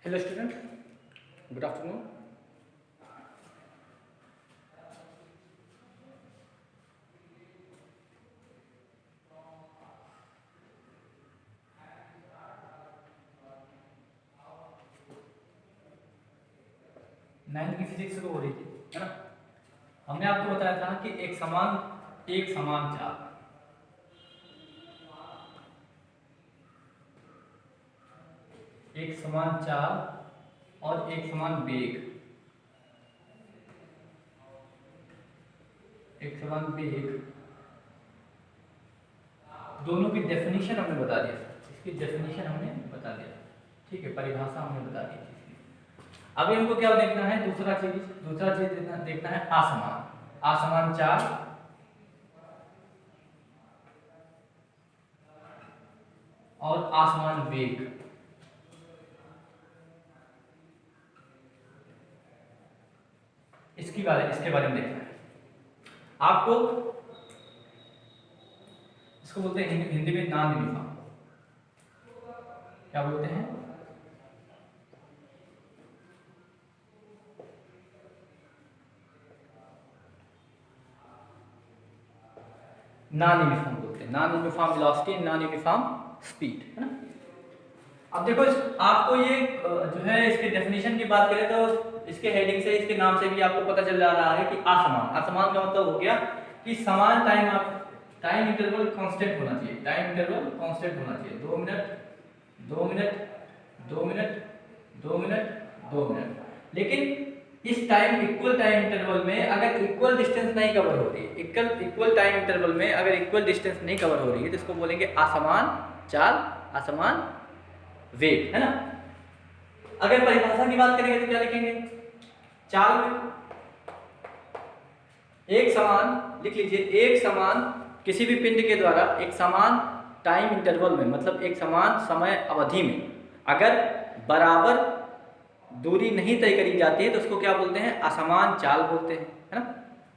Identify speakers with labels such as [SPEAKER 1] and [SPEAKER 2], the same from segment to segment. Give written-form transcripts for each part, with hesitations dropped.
[SPEAKER 1] Hello student, good afternoon. Ninth की physics शुरू हो रही थी, है ना। हमने आपको बताया था कि एक समान चाल, एक समान चाल और एक समान वेग, एक समान वेग, दोनों की डेफिनेशन हमने बता दिया। इसकी डेफिनेशन हमने बता दिया, ठीक है, परिभाषा हमने बता दी थी। अभी हमको क्या देखना है, दूसरा चीज देखना है आसमान चाल और आसमान वेग। इसके बारे में देखना है आपको। इसको बोलते हैं हिंदी में नॉन यूनिफॉर्म। क्या बोलते हैं? नॉन यूनिफॉर्म बोलते हैं, non uniform velocity, non uniform speed, है ना। अब देखो आपको ये जो है इसके डेफिनेशन की बात करें तो इसके हेडिंग से, इसके नाम से भी आपको पता चल जा रहा है कि आसमान का मतलब हो गया कि समान टाइम इंटरवल कांस्टेंट होना चाहिए, टाइम इंटरवल कांस्टेंट होना चाहिए। 2 minute 2 minute 2 minute 2 minute 2 minute. लेकिन इस इक्वल टाइम इंटरवल में अगर इक्वल डिस्टेंस नहीं कवर हो रही है, इक्वल टाइम इंटरवल में अगर इक्वल डिस्टेंस नहीं कवर हो रही है तो इसको बोलेंगे आसमान चाल, आसमान वेग, है ना। अगर परिभाषा की बात करेंगे तो क्या लिखेंगे? चाल में एक समान, लिख लीजिए, एक समान किसी भी पिंड के द्वारा एक समान टाइम इंटरवल में, मतलब एक समान समय अवधि में अगर बराबर दूरी नहीं तय करी जाती है तो उसको क्या बोलते हैं? असमान चाल बोलते हैं, है ना।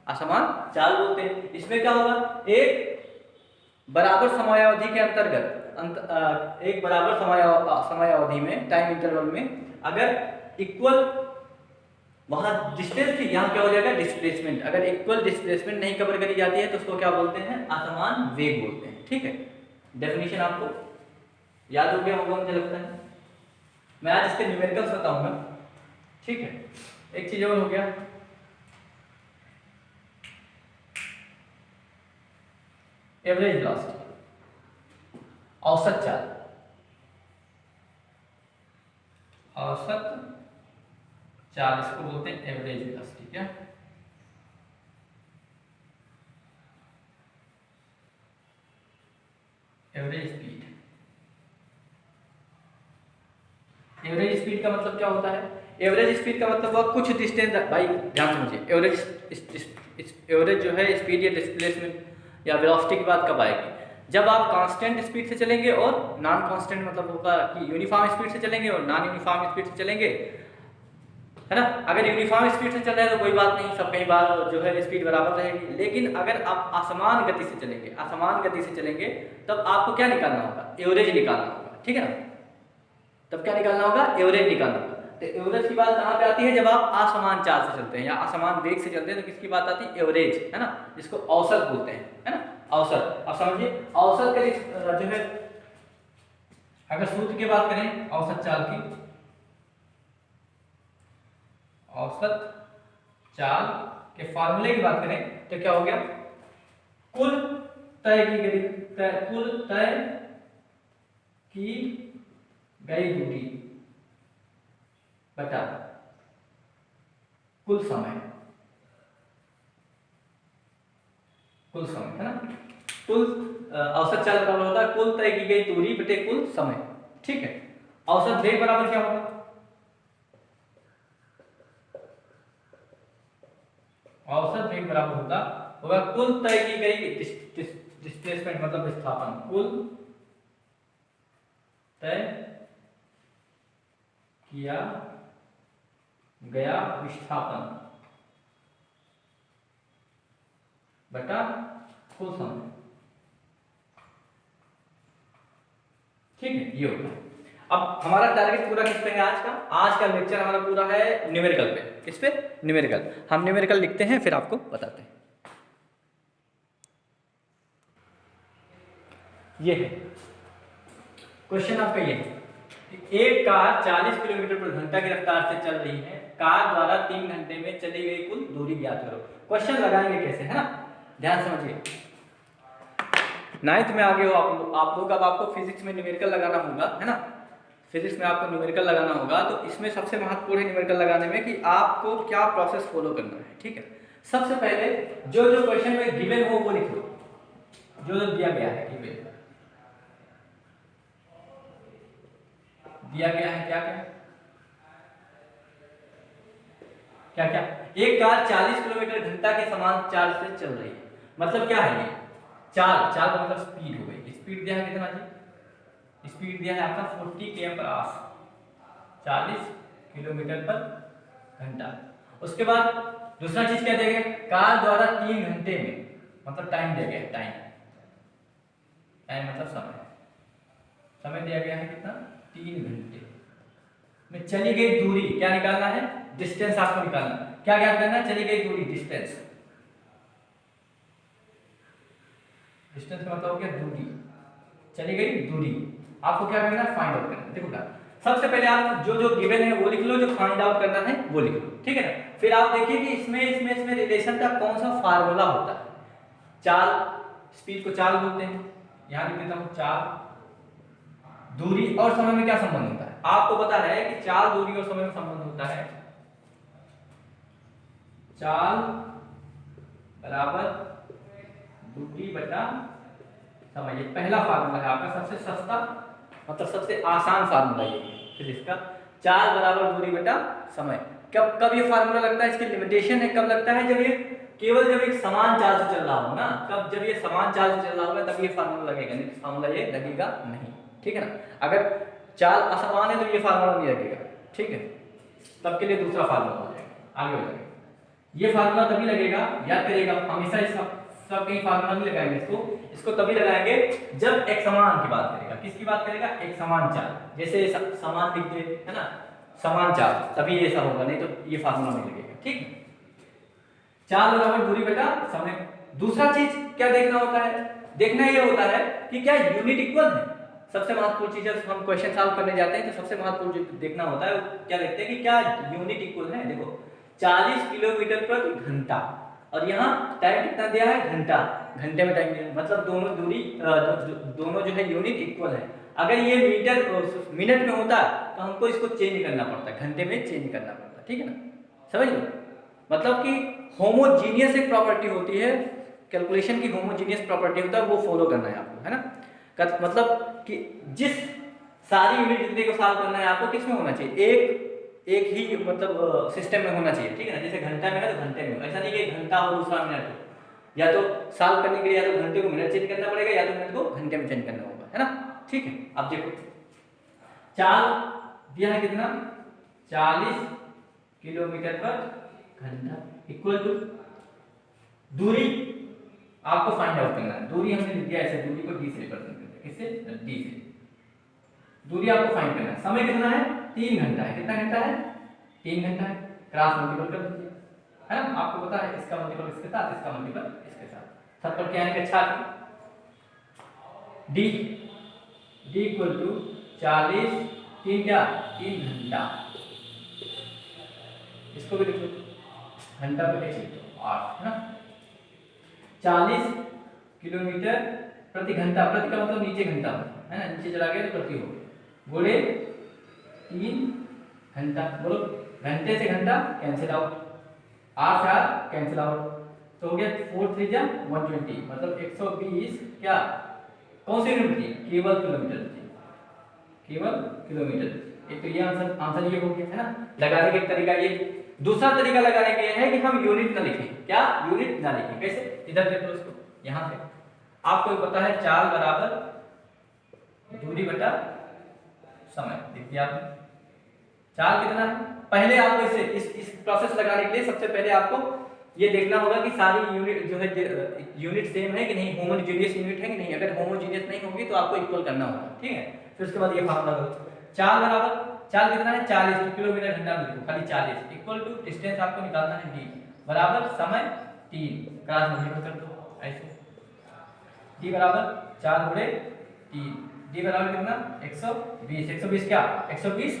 [SPEAKER 1] असमान चाल बोलते हैं। इसमें क्या होगा? एक बराबर समयावधि के अंतर्गत एक बराबर समय अवधि में, टाइम इंटरवल में अगर इक्वल वहां डिस्टेंस थी, यहाँ क्या हो जाएगा? डिस्प्लेसमेंट। अगर इक्वल डिस्प्लेसमेंट नहीं कवर करी जाती है तो उसको क्या बोलते हैं? असमान वेग बोलते हैं, ठीक है। डेफिनेशन आपको याद हो गया होगा मुझे लगता है। मैं आज इसके न्यूमेरिकल्स बताऊंगा, ठीक है। एक चीज और हो गया, एवरेज वेलोसिटी, औसत चाल, औसत चाल इसको बोलते हैं एवरेज वेलोसिटी। क्या? Average speed. एवरेज स्पीड का मतलब क्या होता है? एवरेज स्पीड का मतलब वह कुछ डिस्टेंस, भाई ध्यान समझिए, एवरेज जो है स्पीड या डिस्प्लेसमेंट या वेलोसिटी की बात कब आएगी? जब आप कांस्टेंट स्पीड से चलेंगे और नॉन कांस्टेंट, मतलब होगा कि यूनिफॉर्म स्पीड से चलेंगे और नॉन यूनिफॉर्म स्पीड से चलेंगे, है ना। अगर यूनिफॉर्म स्पीड से चल रहे हैं तो कोई बात नहीं, सब कई बार जो है स्पीड बराबर रहेगी। लेकिन अगर आप असमान गति से चलेंगे तब आपको क्या निकालना होगा? एवरेज निकालना होगा, ठीक है ना। तब क्या निकालना होगा? एवरेज निकालना होगा। तो एवरेज की बात कहाँ पे आती है? जब आप असमान चाल से चलते हैं या असमान वेग से चलते हैं तो किसकी बात आती है? एवरेज, है ना, जिसको औसत बोलते हैं, है ना। औसत, अब समझिए औसत का जो है, अगर सूत्र की बात करें औसत चाल की, औसत चाल के फॉर्मूले की बात करें तो क्या हो गया? कुल तय की गई कुल तय की गई दूरी बटा कुल समय, है ना। औसत चाल बराबर होता है कुल तय की गई दूरी बटे कुल समय, ठीक है। औसत वेग बराबर क्या होगा? औसत वेग बराबर होगा कुल तय की गई डिस्प्लेसमेंट, मतलब विस्थापन, कुल तय किया गया विस्थापन बटा कुल समय, ठीक है, ये होगा। अब हमारा टारगेट पूरा किस पे है आज का? आज का लेक्चर हमारा पूरा है न्यूमेरिकल पे। किस पे? न्यूमेरिकल। हम न्यूमेरिकल लिखते हैं फिर आपको बताते हैं। ये है क्वेश्चन आपका, ये है कि एक कार 40 किलोमीटर प्रति घंटा की रफ्तार से चल रही है, कार द्वारा 3 घंटे में चली गई कुल दूरी ज्ञात करो। क्वेश्चन लगाएंगे कैसे, है ना, ध्यान समझिए। 9th में आगे हो आप लोग, अब आपको फिजिक्स में न्यूमेरिकल लगाना होगा, है ना, फिजिक्स में आपको न्यूमेरिकल लगाना होगा। तो इसमें सबसे महत्वपूर्ण है न्यूमेरिकल लगाने में कि आपको क्या प्रोसेस फॉलो करना है, ठीक है। सबसे पहले जो जो क्वेश्चन में गिवन हो वो लिख लो, जो जो दिया गया है, गिवन दिया गया है, क्या क्या क्या क्या। एक कार 40 किलोमीटर घंटा के समान चाल से चल रही है, मतलब क्या है ये? चाल, चाल का मतलब स्पीड हो गई। स्पीड दिया है कितना जी? स्पीड दिया है आपका 40 km/h, 40 किलोमीटर पर घंटा। उसके बाद दूसरा चीज क्या दिया गया? कार द्वारा 3 घंटे में, मतलब टाइम दिया गया है, टाइम, टाइम मतलब समय, समय दिया गया है कितना? 3 घंटे में चली गई दूरी क्या निकालना है? डिस्टेंस आपको निकालना। क्या ज्ञात करना है? चली गई दूरी, डिस्टेंस। डिस्टेंस का मतलब हो गया दूरी, चली गई दूरी। आपको क्या करना है? फाइंड आउट करना है। देखो क्या, सबसे पहले आप जो जो गिवन है वो लिख लो, जो फाइंड आउट करना है वो लिख लो, ठीक है ना। फिर आप देखिए कि इसमें रिलेशन का कौन सा फार्मूला होता है। चाल, स्पीड को चाल बोलते हैं, यहां लिख देता हूं चाल। दूरी और समय में क्या संबंध होता है? आपको पता है कि चाल, दूरी और समय में संबंध होता है चाल बराबर दूरी बटा समय। ये पहला फार्मूला है आपका, सबसे सस्ता, मतलब सबसे आसान फार्मूला ये फिर इसका, चाल बराबर दूरी बटा समय। कब कब ये फार्मूला लगता है? इसकी लिमिटेशन है, कब लगता है? जब ये केवल जब एक समान चाल से चल रहा हो ना, कब? जब ये समान चाल से चल रहा होगा तब ये फार्मूला लगेगा, नहीं तो फार्मूला ये लगेगा नहीं, ठीक है ना। अगर चाल असमान है तो ये फार्मूला नहीं लगेगा, ठीक है। तब के लिए दूसरा फार्मूला हो जाएगा, आगे हो जाएगा। ये फार्मूला तभी लगेगा, याद करिएगा, हमेशा इस सब कहीं फार्मूला नहीं लगाएंगे इसको तभी लगाएंगे जब एक समान की बात करेगा। किसकी बात करेगा? एक समान चाल। जैसे समान लिख दे, है ना, समान चाल, तभी ऐसा होगा, नहीं तो ये फार्मूला नहीं लगेगा, ठीक। चाल बराबर दूरी बटा समय। दूसरा चीज क्या देखना होता है? देखना ये होता है कि क्या यूनिट इक्वल है। सबसे महत्वपूर्ण चीज है, हम क्वेश्चन सॉल्व करने जाते हैं तो सबसे महत्वपूर्ण चीज देखना होता है, क्या देखते हैं कि क्या यूनिट इक्वल है। देखो 40 किलोमीटर प्रति घंटा और यहाँ टाइम कितना दिया है? घंटा, घंटे में टाइम दिया है, मतलब दोनों दूरी दोनों जो है यूनिट इक्वल है। अगर ये मीटर मिनट में होता तो हमको इसको चेंज करना पड़ता, घंटे में चेंज करना पड़ता, ठीक है ना, समझ लो। मतलब कि होमोजीनियस एक प्रॉपर्टी होती है, कैलकुलेशन की होमोजीनियस प्रॉपर्टी होता है, वो फॉलो करना है आपको, है ना। मतलब कि जिस सारी यूनिट जितने को सॉल्व करना है आपको किस में होना चाहिए? एक ही मतलब सिस्टम में होना चाहिए, ठीक है ना। जैसे घंटा में है तो घंटे में, ऐसा नहीं कि घंटा हो दूसरा मिनट हो। या तो सॉल्व करने के लिए या तो घंटे को मिनट चेंज करना पड़ेगा या तो मिनट को घंटे में चेंज करना होगा, है ना, ठीक है। अब देखो चाल दिया है कितना? 40 किलोमीटर पर घंटा इक्वल टू दूरी आपको फाइंड आउट करना है। दूरी हमने लिख दिया ऐसे, दूरी को d से रिप्रेजेंट करते हैं, किससे? d से। दूरी आपको फाइंड करना है। समय कितना है? 3 घंटा है। कितना घंटा है? 3 घंटा है। क्रॉस मल्टीपल कर दीजिए, है ना। आपको पता है इसका मल्टीपल इसके साथ, इसका मल्टीपल इसके साथ, सब पर क्या है? अच्छा d इक्वल टू 40 3 क्या? 3 घंटा। इसको भी लिख लो, घंटा पे लिख लो 8, है ना। 40 किलोमीटर प्रति घंटा, प्रति का मतलब नीचे घंटा है ना, नीचे चला गया तो प्रति हो, बोले 3 घंटा। बोलो घंटे से घंटा कैंसिल आउट, 8 से 8 कैंसिल आउट, तो हो गया 4 3 जा 120, मतलब 120 क्या? कौन सी यूनिट थी? केवल किलोमीटर थी, केवल किलोमीटर। एक तो ये आंसर ये हो गया, है ना। लगाने का तरीका ये। दूसरा तरीका लगाने का है कि हम यूनिट ना लिखें। क्या? यूनिट ना लिखें। कैसे? इधर देखो इसको, यहां पे आपको पता है चाल बराबर दूरी बटा समय, लिख दिया आपने। चाल कितना है? पहले आपको इस प्रोसेस लगाने के लिए सबसे पहले आपको ये देखना होगा कि सारी यूनिट जो है यूनिट सेम है कि नहीं, होमोजेनियस यूनिट है कि नहीं। अगर होमोजेनियस नहीं होगी तो आपको इक्वल करना होगा, ठीक है। फिर उसके बाद ये फार्मूला चाल बराबर, चाल कितना है 40 किलोमीटर घंटा में, लिखो खाली 40 इक्वल टू डिस्टेंस आपको निकालना है d बराबर समय 3 क्रॉस मल्टीप्लाई कर दो ऐसे, d बराबर 4 गुणे 3, d बराबर कितना 120, 120 क्या 120,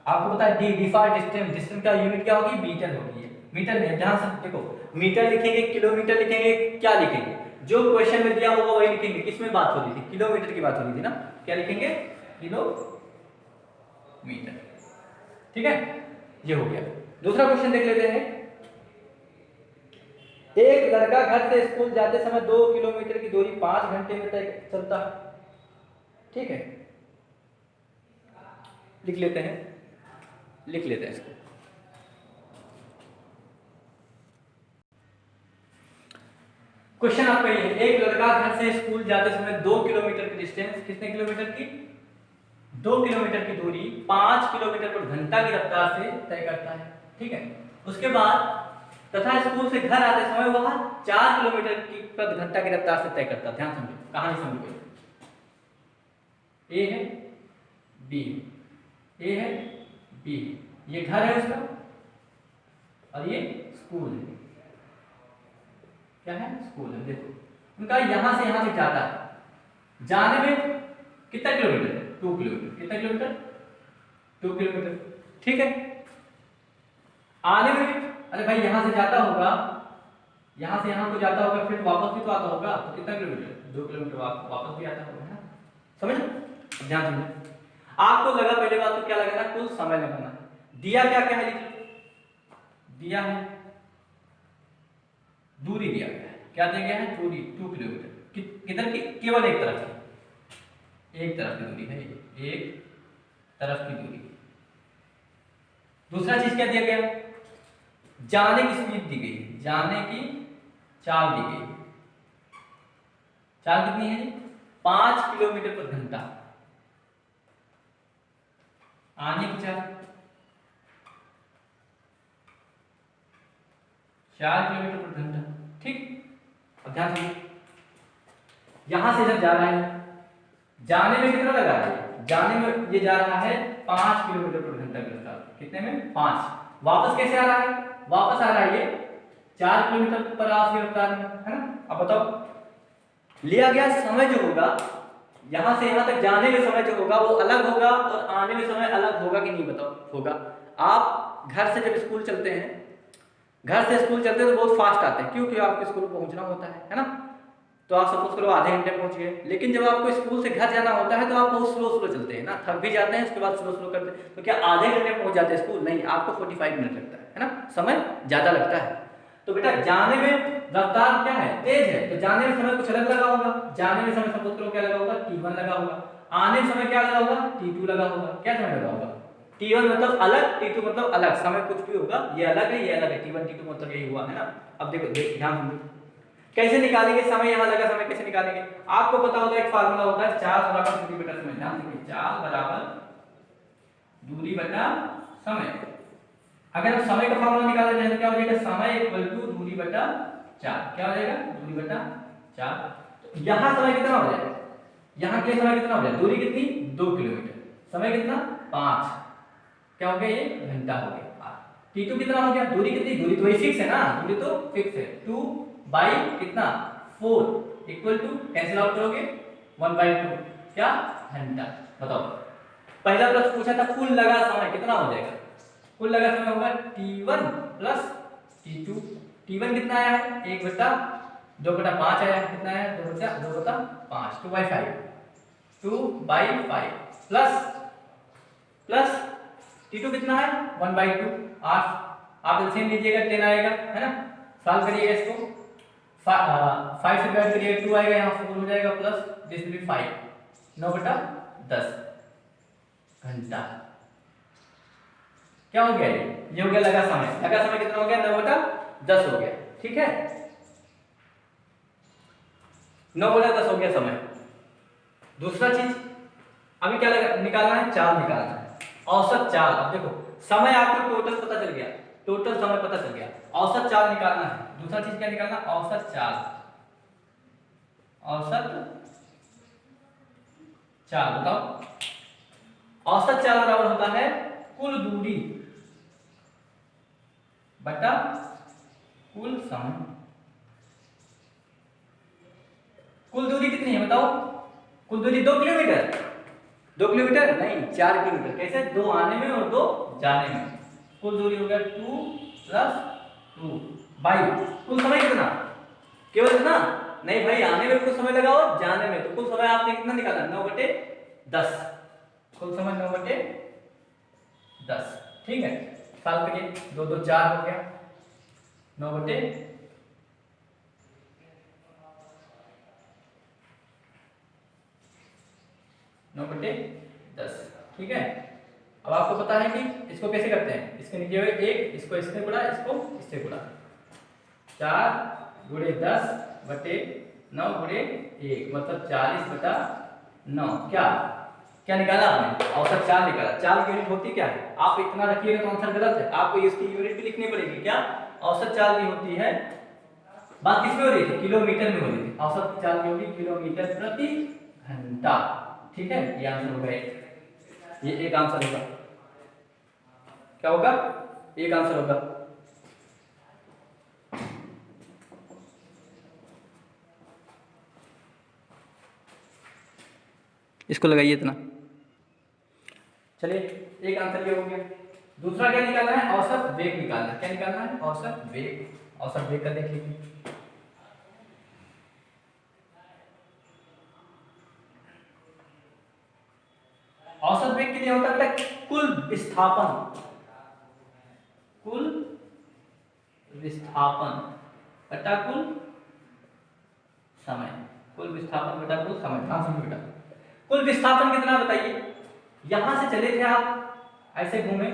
[SPEAKER 1] आपको पता है d फॉर डिस्टेंस, डिस्टेंस का यूनिट क्या होगी मीटर होगी है, मीटर में ध्यान से देखो मीटर लिखेंगे किलोमीटर लिखेंगे क्या लिखेंगे, जो क्वेश्चन में दिया होगा वही लिखेंगे, किसमें बात हो रही थी किलोमीटर की बात हो रही थी ना, क्या लिखेंगे किलोमीटर, ठीक है ये हो गया। दूसरा क्वेश्चन देख लेते हैं, एक लड़का घर से स्कूल जाते समय 2 किलोमीटर की दूरी 5 घंटे में तय चलता है, ठीक है लिख लेते हैं इसको। क्वेश्चन आपका ये, एक लड़का घर से स्कूल जाते समय 2 किलोमीटर की डिस्टेंस, कितने किलोमीटर की 2 किलोमीटर की दूरी 5 किलोमीटर पर घंटा की रफ्तार से तय करता है, ठीक है। उसके बाद तथा स्कूल से घर आते समय वह 4 किलोमीटर की पर घंटा की रफ्तार से तय करता है। ध्यान समझो, कहानी समझो, ए है बी है, ए है बी है, ये घर है उसका और ये स्कूल है, क्या है स्कूल है। देखो उनका यहां से यहां तक जाता है, जाने में कितना किलोमीटर है 2 किलोमीटर, कितना किलोमीटर 2 किलोमीटर, ठीक है। आने में अरे भाई यहां से जाता होगा, यहां से यहां को जाता होगा फिर वापस भी तो आता होगा, तो कितना किलोमीटर 2 किलोमीटर वापस भी आता होगा, है ना, समझ ध्यान समझो। आपको लगा पहले बात तो क्या लगाना, कुल समय लगाना, दिया क्या क्या है लिख लो, दिया है दूरी दिया गया है, क्या दिया गया है दूरी 2 किलोमीटर, किधर की केवल एक तरफ की, एक तरफ की दूरी है, एक तरफ की दूरी। दूसरा चीज क्या दिया गया, जाने की स्पीड दी गई, जाने की चाल दी गई, चाल कितनी है 5 किलोमीटर पर घंटा, आने की चाल 4 किलोमीटर पर घंटा, ठीक। अब ध्यान से यहां से जब जा रहा है, जाने में कितना लगा है, जाने में ये जा रहा है 5 किलोमीटर पर घंटा की रफ्तार, कितने में 5, वापस कैसे आ रहा है, वापस आ रहा है ये 4 किलोमीटर पर आवर की रफ्तार में, है ना। अब बताओ लिया गया समय जो होगा, यहां से यहां तक जाने में समय जो होगा वो अलग होगा और आने में समय अलग होगा कि नहीं, बताओ होगा। आप घर से जब स्कूल चलते हैं, घर से स्कूल चलते हैं तो बहुत फास्ट आते हैं, क्योंकि आपको स्कूल पहुंचना होता है ना, तो आप सपोज करो आधे घंटे में पहुंच गए, लेकिन जब आपको स्कूल से घर जाना होता है तो आप बहुत स्लो स्लो चलते हैं ना, थक भी जाते हैं, उसके बाद स्लो स्लो करते हैं, तो क्या आधे घंटे में पहुंच जाते हैं स्कूल, नहीं आपको 45 मिनट लगता है ना, समय ज्यादा लगता है। तो बेटा जाने में रफ्तार क्या है तेज है, तो जाने में समय कुछ अलग लगा होगा, जाने में समय सपोज करो क्या लगा होगा t1 लगा होगा, आने में समय क्या लगा होगा t2 लगा होगा, क्या समय लगा होगा t1 मतलब अलग, t2 मतलब अलग, समय कुछ भी होगा, ये अलग है ये अलग है, t1 t2 मतलब यही हुआ है ना। अब देखो ध्यान समझो कैसे निकालेंगे समय, यहां लगा समय कैसे निकालेंगे, आपको पता होता है एक फार्मूला होता है चार्ज बराबर दूरी बटा समय, ध्यान देखिए चार्ज बराबर दूरी बटा समय, अगर हम समय का फार्मूला निकालना चाहें तो क्या हो जाएगा, समय इक्वल टू दूरी बटा 4, क्या हो जाएगा दूरी बटा 4। तो यहां समय कितना हो जाएगा, यहां के लिए समय कितना हो जाएगा, दूरी कितनी 2 किलोमीटर, समय कितना 5, क्या हो गया ये घंटा हो गया, t2 कितना हो गया, दूरी कितनी, दूरी तो वही फिक्स है ना, दूरी तो फिक्स है 2 बाई कितना 4 इक्वल टू कैंसिल आउट करोगे 1/2 क्या घंटा। बताओ पहला प्रश्न पूछा था कुल लगा समय कितना हो जाएगा, कुल लगा समय होगा t1 प्लस t2, t1 कितना आया है 1/2/5 आया है, कितना आया 2/5 2/5 प्लस t2 कितना है 1/2, आप एलसीएम लीजिएगा 10 आएगा, है ना, सॉल्व करिएगा इसको, 5 से डिवाइड करिएगा 2 आएगा, यहाँ 4 हो जाएगा प्लस दिस विल बी 5, 9/10 घंटा, क्या हो गया ये हो गया लगा समय कितना हो गया 9/10 हो गया, ठीक है 9/10 हो गया समय। दूसरा चीज अभी क्या निकालना है, चाल निकालना है, औसत चाल। अब देखो समय आपको टोटल पता चल गया, टोटल समय पता चल गया, औसत चाल निकालना है। दूसरा चीज क्या निकालना, औसत चाल, औसत चाल बताओ औसत चाल बराबर होता है कुल दूरी बटा कुल समय। कुल दूरी कितनी है बताओ? कुल दूरी 2 किलोमीटर। 2 किलोमीटर नहीं, 4 किलोमीटर। कैसे? 2 आने में और 2 जाने में। कुल दूरी हो गया 2 + 2 बाई कुल समय कितना? केवल इतना नहीं भाई, आने में कुछ समय लगा और जाने में, तो कुल समय आपने कितना निकाला? 9/10। कुल समय 9/10। ठीक है, साल करिए। 2 2 4 हो गया, 9/10। ठीक है। अब आपको पता है कि इसको कैसे करते हैं। इसके नीचे हुए 1, इसको इससे गुणा, इसको इससे गुणा। 4 × 10/9 × 1 मतलब 40/9। क्या क्या निकाला आपने? औसत चाल निकाला। चाल की यूनिट होती क्या है? आप इतना रखिएगा तो आंसर गलत है, आपको इसकी यूनिट भी लिखनी पड़ेगी। क्या औसत चाल की होती है? बात किसमें हो रही थी? किलोमीटर में हो रही थी। औसत चाल की होगी किलोमीटर प्रति घंटा। ठीक है, ये आंसर होगा। ये एक आंसर होगा। क्या होगा? एक आंसर होगा। इसको लगाइए इतना। चलिए, एक आंसर ये हो गया। दूसरा क्या निकालना है? औसत वेग निकालना है। क्या निकालना है? औसत वेग। औसत वेग का देख लीजिए। औसत वेग के लिए होता है कुल विस्थापन। कुल विस्थापन बटा कुल समय। कुल विस्थापन बटा कुल समय। ध्यान से बेटा, कुल विस्थापन कितना बताइए? यहां से चले थे आप, ऐसे घूमे,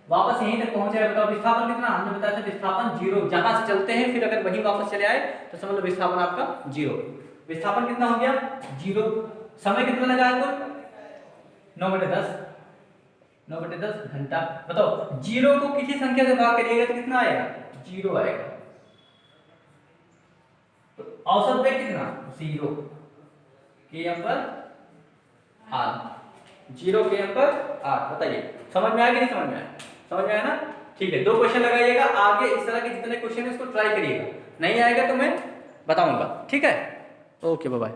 [SPEAKER 1] वापस यहीं तक पहुंचे, बताओ विस्थापन कितना? हमने बताया था विस्थापन 0। जहां से चलते हैं फिर अगर वहीं वापस चले आए तो समझ लो विस्थापन आपका 0। विस्थापन कितना हो गया? 0। समय कितना लगा है? कुल 9/10। 9/10 घंटा। बताओ 0 को किसी संख्या से भाग करिएगा तो कितना आएगा? 0 आएगा। तो औसत वेग कितना? 0 km/h। 0 km/h। बताइए समझ में आया कि नहीं समझ में आया? समझ में आया ना? ठीक है, 2 क्वेश्चन लगाइएगा। आगे इस तरह के जितने क्वेश्चन है उसको ट्राई करिएगा। नहीं आएगा तो मैं बताऊंगा। ठीक है, ओके, बाय बाय।